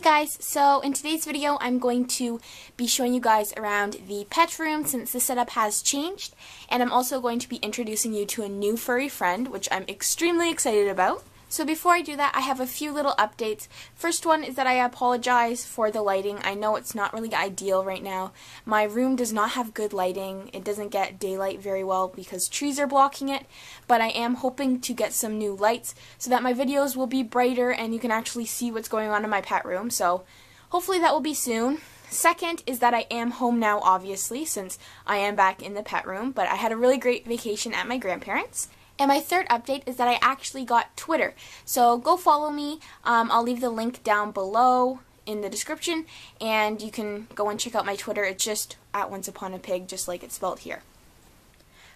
guys, so in today's video I'm going to be showing you guys around the pet room since the setup has changed, and I'm also going to be introducing you to a new furry friend, which I'm extremely excited about. So before I do that, I have a few little updates. First one is that I apologize for the lighting. I know it's not really ideal right now. My room does not have good lighting. It doesn't get daylight very well because trees are blocking it, but I am hoping to get some new lights so that my videos will be brighter and you can actually see what's going on in my pet room. So hopefully that will be soon. Second is that I am home now, obviously, since I am back in the pet room, but I had a really great vacation at my grandparents'. And my third update is that I actually got Twitter. So go follow me. I'll leave the link down below in the description, and you can go and check out my Twitter. It's just at OnceUponAPig, just like it's spelled here.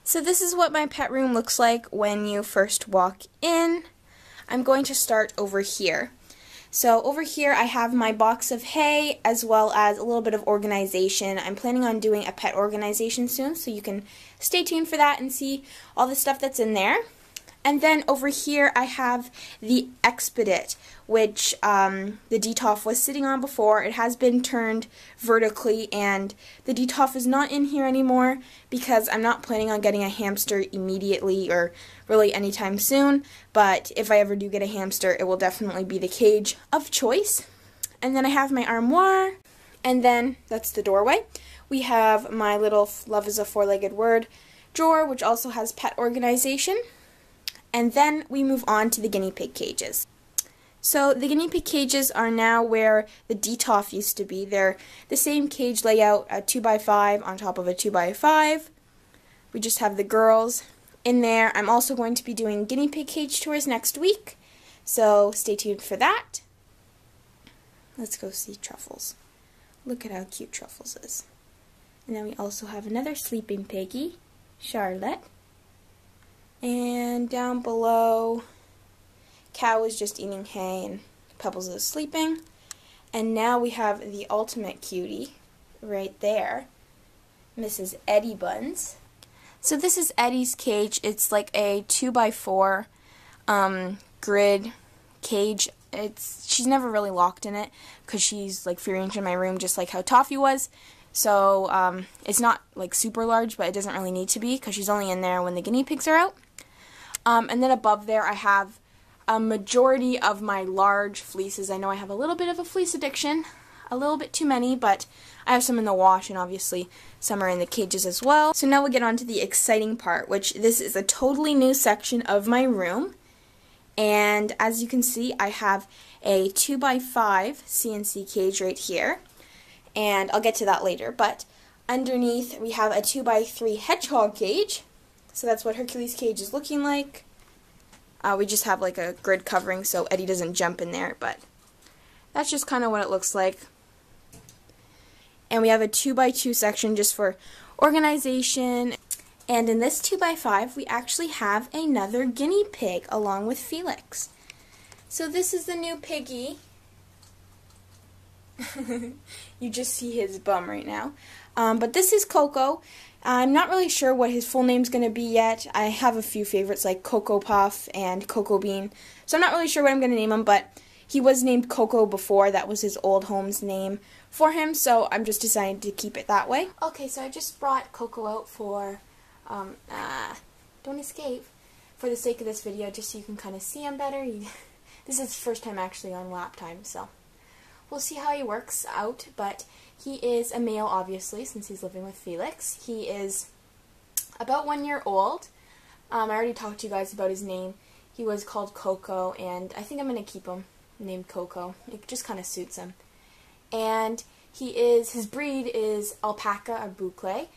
So this is what my pet room looks like when you first walk in. I'm going to start over here. So over here I have my box of hay as well as a little bit of organization. I'm planning on doing a pet organization soon, so you can stay tuned for that and see all the stuff that's in there. And then over here I have the Expedit, which the DTOF was sitting on before. It has been turned vertically, and the DTOF is not in here anymore because I'm not planning on getting a hamster immediately or really anytime soon. But if I ever do get a hamster, it will definitely be the cage of choice. And then I have my armoire, and then that's the doorway. We have my little Love is a Four-Legged Word drawer, which also has pet organization. And then we move on to the guinea pig cages. So the guinea pig cages are now where the DTOF used to be. They're the same cage layout, a 2x5 on top of a 2x5. We just have the girls in there. I'm also going to be doing guinea pig cage tours next week, so stay tuned for that. Let's go see Truffles. Look at how cute Truffles is. And then we also have another sleeping piggy, Charlotte. And down below, Cow is just eating hay and Pebbles is sleeping. And now we have the ultimate cutie right there, Mrs. Eddie Buns. So this is Eddie's cage. It's like a 2x4 grid cage. She's never really locked in it because she's like free range in my room, just like how Toffee was. So it's not like super large, but it doesn't really need to be because she's only in there when the guinea pigs are out. And then above there I have a majority of my large fleeces. I know I have a little bit of a fleece addiction, a little bit too many, but I have some in the wash and obviously some are in the cages as well. So now we'll get on to the exciting part, which this is a totally new section of my room. And as you can see, I have a 2x5 CNC cage right here. And I'll get to that later, but underneath we have a 2x3 hedgehog cage. So that's what Hercules' cage is looking like. We just have like a grid covering so Eddie doesn't jump in there, but that's just kind of what it looks like. And we have a 2x2 section just for organization. And in this 2x5 we actually have another guinea pig along with Felix. So this is the new piggy. You just see his bum right now. But this is Coco. I'm not really sure what his full name's going to be yet. I have a few favorites like Coco Puff and Coco Bean. So I'm not really sure what I'm going to name him, but he was named Coco before. That was his old home's name for him, so I'm just deciding to keep it that way. Okay, so I just brought Coco out for, don't escape, for the sake of this video, just so you can kind of see him better. This is his first time actually on lap time, so we'll see how he works out, but he is a male, obviously, since he's living with Felix. He is about 1 year old. I already talked to you guys about his name. He was called Coco, and I think I'm going to keep him named Coco. It just kind of suits him. And his breed is alpaca or boucle,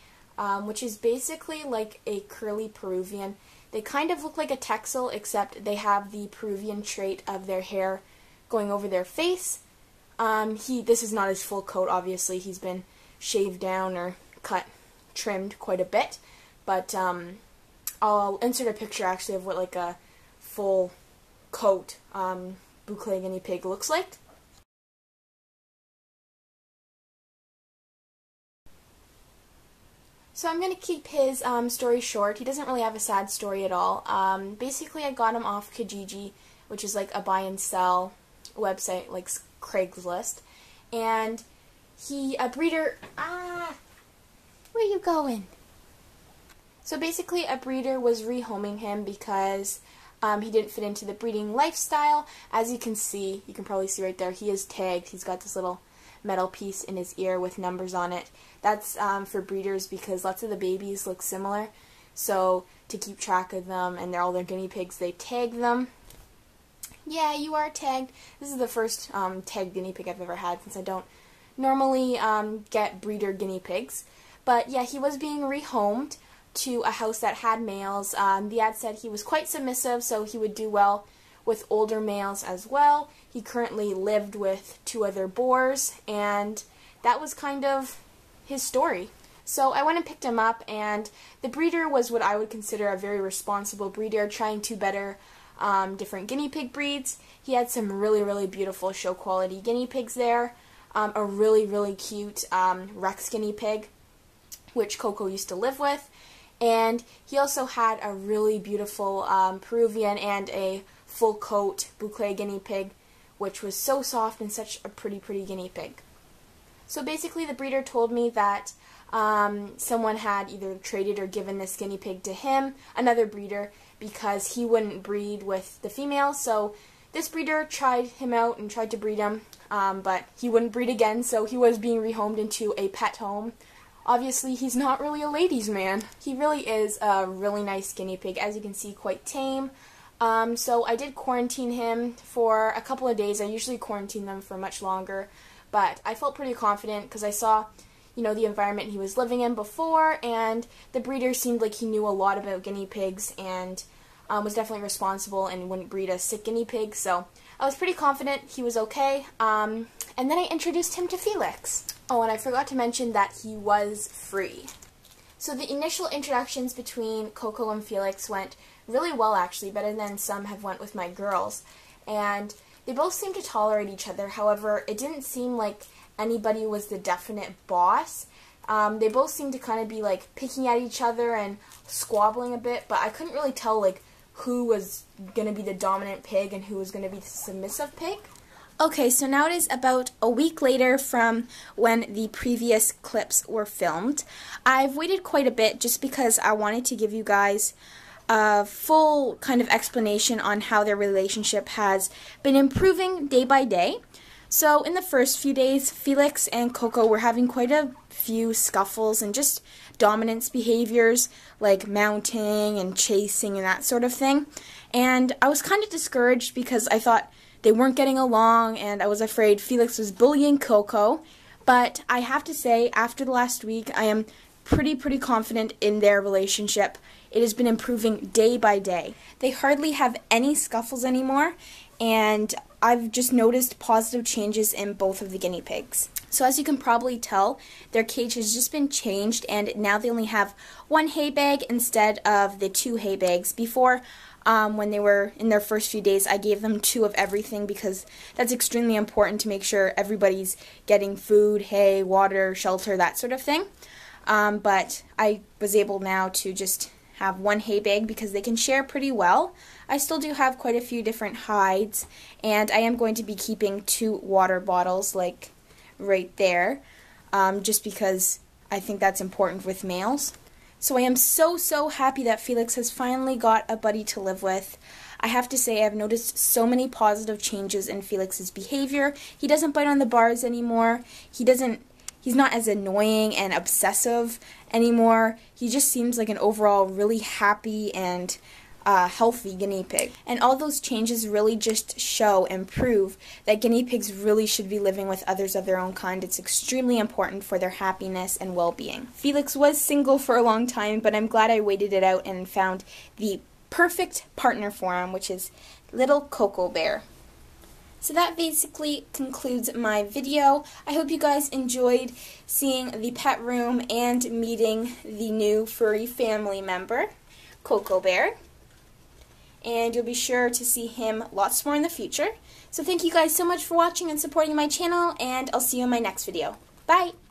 which is basically like a curly Peruvian. They kind of look like a Texel, except they have the Peruvian trait of their hair going over their face. This is not his full coat, obviously. He's been shaved down or trimmed quite a bit. But I'll insert a picture actually of what like a full coat boucle guinea pig looks like. So I'm going to keep his story short. He doesn't really have a sad story at all. Basically I got him off Kijiji, which is like a buy and sell website, like Craigslist, and a breeder, where are you going? So basically a breeder was rehoming him because he didn't fit into the breeding lifestyle. As you can see, you can probably see right there, he is tagged. He's got this little metal piece in his ear with numbers on it. That's for breeders because lots of the babies look similar. So to keep track of them and they're all their guinea pigs, they tag them. Yeah, you are tagged. This is the first tagged guinea pig I've ever had since I don't normally get breeder guinea pigs. But yeah, he was being rehomed to a house that had males. The ad said he was quite submissive, so he would do well with older males as well. He currently lived with 2 other boars, and that was kind of his story. So I went and picked him up, and the breeder was what I would consider a very responsible breeder, trying to better different guinea pig breeds. He had some really, really beautiful show quality guinea pigs there. A really, really cute Rex guinea pig, which Coco used to live with. And he also had a really beautiful Peruvian and a full coat boucle guinea pig, which was so soft and such a pretty, pretty guinea pig. So basically the breeder told me that someone had either traded or given this guinea pig to him, another breeder, because he wouldn't breed with the females. So this breeder tried him out and tried to breed him, but he wouldn't breed again, so he was being rehomed into a pet home. Obviously, he's not really a ladies' man. He really is a really nice guinea pig, as you can see, quite tame. So I did quarantine him for a couple of days. I usually quarantine them for much longer, but I felt pretty confident because I saw, you know, the environment he was living in before, and the breeder seemed like he knew a lot about guinea pigs and was definitely responsible and wouldn't breed a sick guinea pig, so I was pretty confident he was okay. And then I introduced him to Felix. Oh, and I forgot to mention that he was free. So the initial introductions between Coco and Felix went really well, actually, better than some have went with my girls. And they both seemed to tolerate each other. However, it didn't seem like anybody was the definite boss. They both seemed to kind of be like picking at each other and squabbling a bit, but I couldn't really tell like who was going to be the dominant pig and who was going to be the submissive pig. Okay, so now it is about a week later from when the previous clips were filmed. I've waited quite a bit just because I wanted to give you guys a full kind of explanation on how their relationship has been improving day by day. So in the first few days, Felix and Coco were having quite a few scuffles and just dominance behaviors like mounting and chasing and that sort of thing. And I was kind of discouraged because I thought they weren't getting along, and I was afraid Felix was bullying Coco. But I have to say, after the last week, I am pretty confident in their relationship. It has been improving day by day. They hardly have any scuffles anymore, and I've just noticed positive changes in both of the guinea pigs. So as you can probably tell, their cage has just been changed, and now they only have 1 hay bag instead of the 2 hay bags. Before, when they were in their first few days, I gave them 2 of everything because that's extremely important to make sure everybody's getting food, hay, water, shelter, that sort of thing. But I was able now to just have 1 hay bag because they can share pretty well. I still do have quite a few different hides, and I am going to be keeping 2 water bottles like right there, just because I think that's important with males. So I am so happy that Felix has finally got a buddy to live with. I have to say I've noticed so many positive changes in Felix's behavior. He doesn't bite on the bars anymore. He's not as annoying and obsessive anymore. He just seems like an overall really happy and healthy guinea pig. And all those changes really just show and prove that guinea pigs really should be living with others of their own kind. It's extremely important for their happiness and well-being. Felix was single for a long time, but I'm glad I waited it out and found the perfect partner for him, which is little Coco Bear. So that basically concludes my video. I hope you guys enjoyed seeing the pet room and meeting the new furry family member, Coco Bear. And you'll be sure to see him lots more in the future. So thank you guys so much for watching and supporting my channel, and I'll see you in my next video. Bye!